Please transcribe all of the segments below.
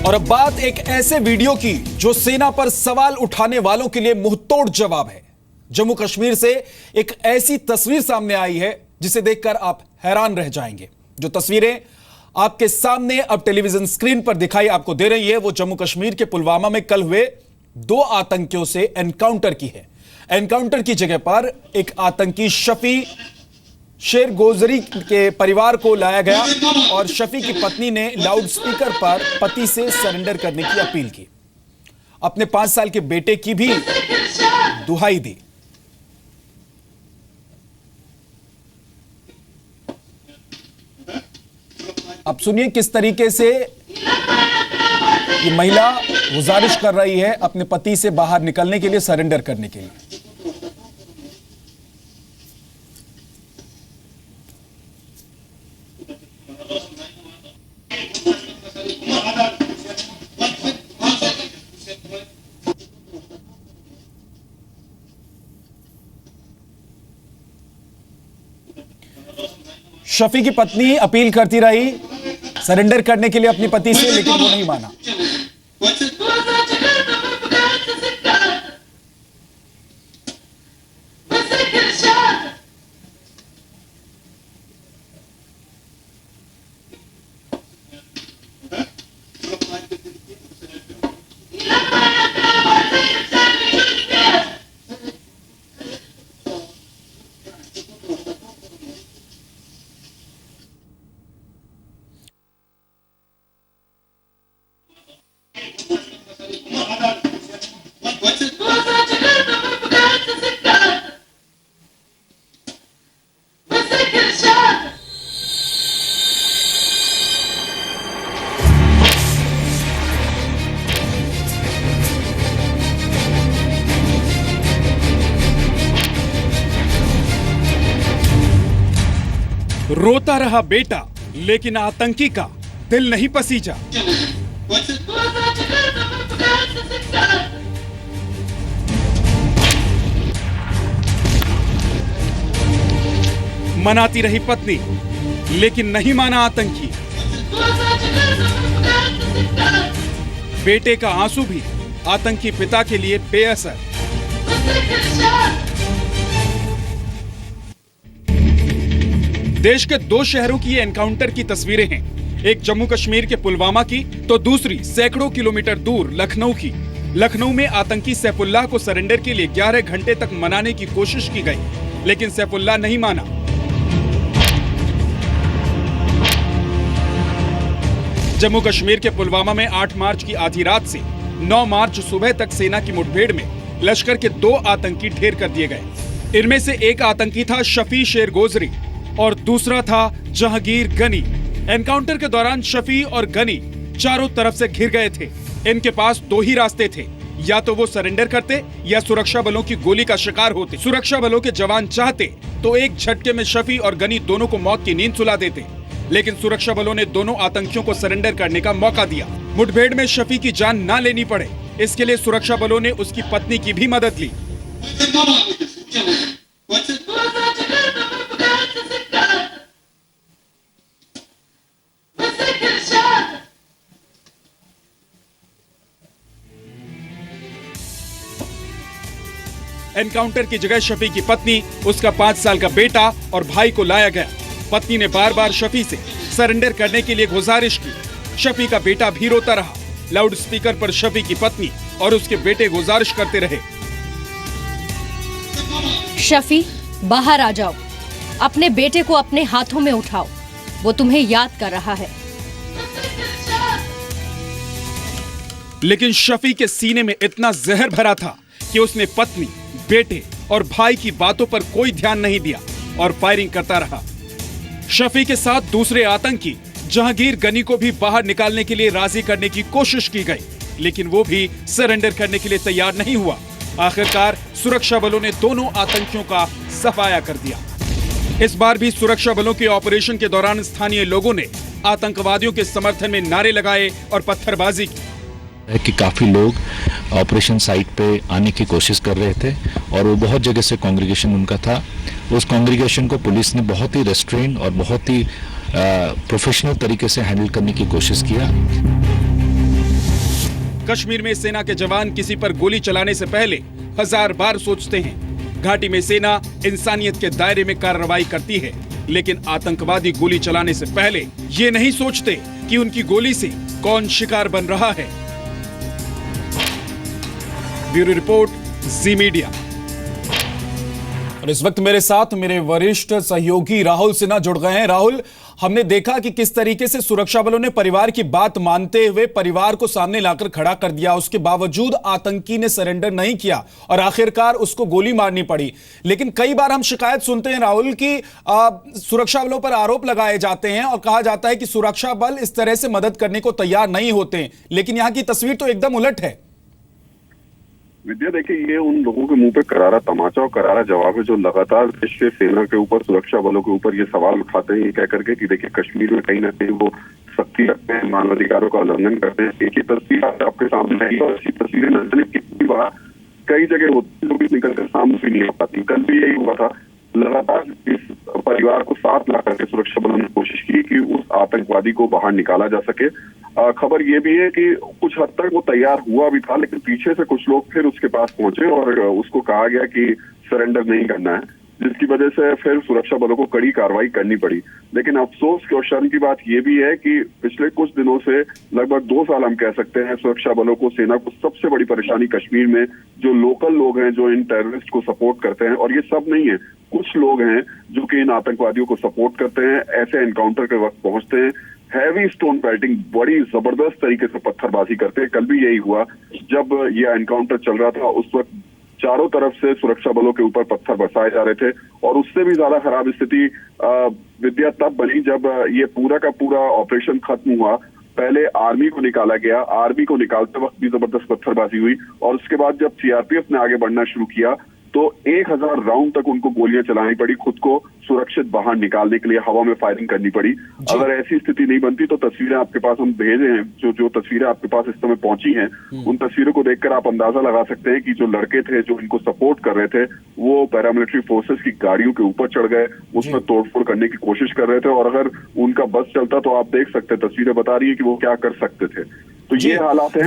और अब बात एक ऐसे वीडियो की जो सेना पर सवाल उठाने वालों के लिए मुंहतोड़ जवाब है। जम्मू कश्मीर से एक ऐसी तस्वीर सामने आई है जिसे देखकर आप हैरान रह जाएंगे। जो तस्वीरें आपके सामने अब टेलीविजन स्क्रीन पर दिखाई आपको दे रही है वो जम्मू कश्मीर के पुलवामा में कल हुए 2 आतंकियों से एनकाउंटर की है। एनकाउंटर की जगह पर एक आतंकी शफी शेर गोजरी के परिवार को लाया गया और शफी की पत्नी ने लाउड स्पीकर पर पति से सरेंडर करने की अपील की। अपने 5 साल के बेटे की भी दुहाई दी। अब सुनिए किस तरीके से ये महिला गुजारिश कर रही है अपने पति से बाहर निकलने के लिए, सरेंडर करने के लिए। शफी की पत्नी अपील करती रही सरेंडर करने के लिए अपने पति से, लेकिन वो नहीं माना। रोता रहा बेटा लेकिन आतंकी का दिल नहीं पसीजा। मनाती रही पत्नी लेकिन नहीं माना आतंकी। बेटे का आंसू भी आतंकी पिता के लिए बेअसर। देश के 2 शहरों की ये एनकाउंटर की तस्वीरें हैं। एक जम्मू कश्मीर के पुलवामा की तो दूसरी सैकड़ों किलोमीटर दूर लखनऊ की। लखनऊ में आतंकी सैफुल्लाह को सरेंडर के लिए 11 घंटे तक मनाने की कोशिश की गई, लेकिन सैफुल्लाह नहीं माना। जम्मू कश्मीर के पुलवामा में 8 मार्च की आधी रात से 9 मार्च सुबह तक सेना की मुठभेड़ में लश्कर के 2 आतंकी ढेर कर दिए गए। इनमें से एक आतंकी था शफी शेर गोजरी और दूसरा था जहांगीर गनी। एनकाउंटर के दौरान शफी और गनी चारों तरफ से घिर गए थे। इनके पास 2 ही रास्ते थे, या तो वो सरेंडर करते या सुरक्षा बलों की गोली का शिकार होते। सुरक्षा बलों के जवान चाहते तो एक झटके में शफी और गनी दोनों को मौत की नींद सुला देते, लेकिन सुरक्षा बलों ने दोनों आतंकियों को सरेंडर करने का मौका दिया। मुठभेड़ में शफी की जान ना लेनी पड़े, इसके लिए सुरक्षा बलों ने उसकी पत्नी की भी मदद ली। एनकाउंटर की जगह शफी की पत्नी, उसका 5 साल का बेटा और भाई को लाया गया। पत्नी ने बार बार शफी से सरेंडर करने के लिए गुजारिश की। शफी का बेटा भी रोता रहा। लाउड स्पीकर पर शफी की पत्नी और उसके बेटे गुजारिश करते रहे, शफी बाहर आ जाओ, अपने बेटे को अपने हाथों में उठाओ, वो तुम्हें याद कर रहा है। लेकिन शफी के सीने में इतना जहर भरा था कि उसने पत्नी, बेटे और भाई की बातों पर कोई ध्यान नहीं दिया और फायरिंग करता रहा। शफी के साथ दूसरे आतंकी जहांगीर गनी को भी बाहर निकालने के लिए राजी करने की कोशिश की गई, लेकिन वो भी सरेंडर करने के लिए तैयार नहीं हुआ। आखिरकार सुरक्षा बलों ने दोनों आतंकियों का सफाया कर दिया। इस बार भी सुरक्षा बलों के ऑपरेशन के दौरान स्थानीय लोगों ने आतंकवादियों के समर्थन में नारे लगाए और पत्थरबाजी की। कि काफ़ी लोग ऑपरेशन साइट पे आने की कोशिश कर रहे थे और वो बहुत जगह से कांग्रीगेशन उनका था। उस कांग्रीगेशन को पुलिस ने बहुत ही रेस्ट्रेन और बहुत ही प्रोफेशनल तरीके से हैंडल करने की कोशिश किया। कश्मीर में सेना के जवान किसी पर गोली चलाने से पहले 1000 बार सोचते हैं। घाटी में सेना इंसानियत के दायरे में कार्रवाई करती है, लेकिन आतंकवादी गोली चलाने से पहले ये नहीं सोचते कि उनकी गोली से कौन शिकार बन रहा है। ब्यूरो रिपोर्ट, जी मीडिया। और इस वक्त मेरे साथ मेरे वरिष्ठ सहयोगी राहुल सिन्हा जुड़ गए हैं। राहुल, हमने देखा कि किस तरीके से सुरक्षा बलों ने परिवार की बात मानते हुए परिवार को सामने लाकर खड़ा कर दिया। उसके बावजूद आतंकी ने सरेंडर नहीं किया और आखिरकार उसको गोली मारनी पड़ी। लेकिन कई बार हम शिकायत सुनते हैं राहुल कि सुरक्षा बलों पर आरोप लगाए जाते हैं और कहा जाता है कि सुरक्षा बल इस तरह से मदद करने को तैयार नहीं होते, लेकिन यहां की तस्वीर तो एकदम उलट है। विद्या, देखिए, ये उन लोगों के मुंह पे करारा तमाचा और करारा जवाब है जो लगातार देश के सेना के ऊपर, सुरक्षा बलों के ऊपर ये सवाल उठाते हैं, ये कह करके कि देखिए कश्मीर में कहीं ना कहीं वो सख्ती रखते हैं, मानवाधिकारों का उल्लंघन करते हैं। एक ही तस्वीर आपके सामने आई और ऐसी तस्वीरें न जाने कितनी बार कई जगह होती है जो भी निकलकर सामने भी नहीं आ पाती। कल भी यही हुआ था। लगातार इस परिवार को साथ ला करके सुरक्षा बलों ने कोशिश की कि उस आतंकवादी को बाहर निकाला जा सके। खबर ये भी है कि कुछ हद तक वो तैयार हुआ भी था, लेकिन पीछे से कुछ लोग फिर उसके पास पहुंचे और उसको कहा गया कि सरेंडर नहीं करना है, जिसकी वजह से फिर सुरक्षा बलों को कड़ी कार्रवाई करनी पड़ी। लेकिन अफसोस की और शर्म की बात यह भी है कि पिछले कुछ दिनों से, लगभग 2 साल हम कह सकते हैं, सुरक्षा बलों को, सेना को सबसे बड़ी परेशानी कश्मीर में जो लोकल लोग हैं जो इन टेररिस्ट को सपोर्ट करते हैं, और ये सब नहीं है, कुछ लोग हैं जो कि इन आतंकवादियों को सपोर्ट करते हैं, ऐसे एनकाउंटर के वक्त पहुंचते हैं, हैवी स्टोन पेल्टिंग, बड़ी जबरदस्त तरीके से पत्थरबाजी करते हैं। कल भी यही हुआ। जब यह एनकाउंटर चल रहा था उस वक्त चारों तरफ से सुरक्षा बलों के ऊपर पत्थर बरसाए जा रहे थे, और उससे भी ज्यादा खराब स्थिति विद्या तब बनी जब ये पूरा का पूरा ऑपरेशन खत्म हुआ। पहले आर्मी को निकाला गया, आर्मी को निकालते वक्त भी जबरदस्त पत्थरबाजी हुई, और उसके बाद जब सीआरपीएफ ने आगे बढ़ना शुरू किया तो 1000 राउंड तक उनको गोलियां चलानी पड़ी, खुद को सुरक्षित बाहर निकालने के लिए हवा में फायरिंग करनी पड़ी। अगर ऐसी स्थिति नहीं बनती तो तस्वीरें आपके पास हम भेजे हैं, जो तस्वीरें आपके पास इस समय पहुंची हैं, उन तस्वीरों को देखकर आप अंदाजा लगा सकते हैं कि जो लड़के थे जो इनको सपोर्ट कर रहे थे वो पैरामिलिट्री फोर्सेस की गाड़ियों के ऊपर चढ़ गए, उसमें तोड़फोड़ करने की कोशिश कर रहे थे, और अगर उनका बस चलता तो आप देख सकते, तस्वीरें बता रही है कि वो क्या कर सकते थे। तो ये हालात है।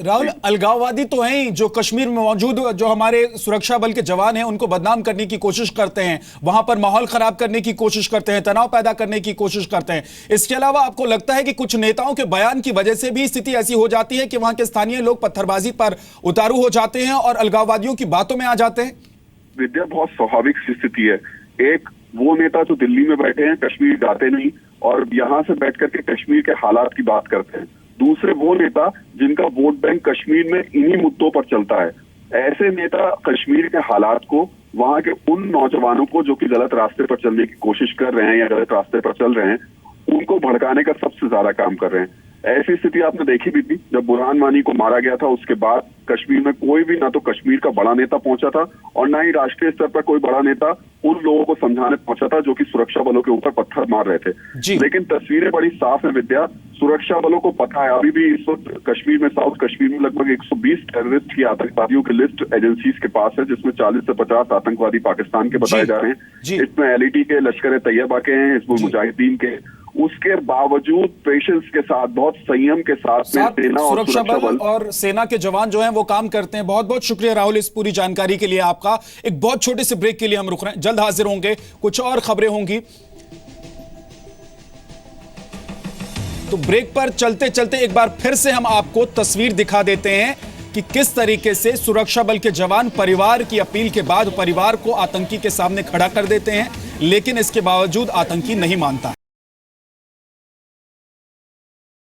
राहुल, अलगाववादी तो हैं ही जो कश्मीर में मौजूद जो हमारे सुरक्षा बल के जवान हैं उनको बदनाम करने की कोशिश करते हैं, वहां पर माहौल खराब करने की कोशिश करते हैं, तनाव पैदा करने की कोशिश करते हैं। इसके अलावा आपको लगता है कि कुछ नेताओं के बयान की वजह से भी स्थिति ऐसी हो जाती है कि वहां के स्थानीय लोग पत्थरबाजी पर उतारू हो जाते हैं और अलगाववादियों की बातों में आ जाते हैं? विद्या, बहुत स्वाभाविक स्थिति है। एक वो नेता जो दिल्ली में बैठे हैं, कश्मीर जाते नहीं और यहां से बैठ करके कश्मीर के हालात की बात करते हैं। दूसरे वो नेता जिनका वोट बैंक कश्मीर में इन्हीं मुद्दों पर चलता है। ऐसे नेता कश्मीर के हालात को, वहां के उन नौजवानों को जो कि गलत रास्ते पर चलने की कोशिश कर रहे हैं या गलत रास्ते पर चल रहे हैं, उनको भड़काने का सबसे ज्यादा काम कर रहे हैं। ऐसी स्थिति आपने देखी भी थी जब बुरहान वानी को मारा गया था। उसके बाद कश्मीर में कोई भी, ना तो कश्मीर का बड़ा नेता पहुंचा था और ना ही राष्ट्रीय स्तर पर कोई बड़ा नेता उन लोगों को समझाने पहुंचा था जो कि सुरक्षा बलों के ऊपर पत्थर मार रहे थे। लेकिन तस्वीरें बड़ी साफ है विद्या, सुरक्षा बलों को पता है। अभी भी इस वक्त कश्मीर में, साउथ कश्मीर में लगभग 120 टेररिस्ट की आतंकवादियों की लिस्ट एजेंसीज के पास है, जिसमें 40 से 50 आतंकवादी पाकिस्तान के बताए जा रहे हैं। इसमें एलईटी के, लश्कर तैयबा के हैं, हिजबुल मुजाहिदीन के। उसके बावजूद पेशेंस के साथ, बहुत संयम के साथ सेना और सुरक्षा बल और सेना के जवान जो हैं वो काम करते हैं। बहुत बहुत शुक्रिया राहुल इस पूरी जानकारी के लिए आपका। एक बहुत छोटे से ब्रेक के लिए हम रुक रहे हैं, जल्द हाजिर होंगे, कुछ और खबरें होंगी। तो ब्रेक पर चलते चलते एक बार फिर से हम आपको तस्वीर दिखा देते हैं कि किस तरीके से सुरक्षा बल के जवान परिवार की अपील के बाद परिवार को आतंकी के सामने खड़ा कर देते हैं, लेकिन इसके बावजूद आतंकी नहीं मानता।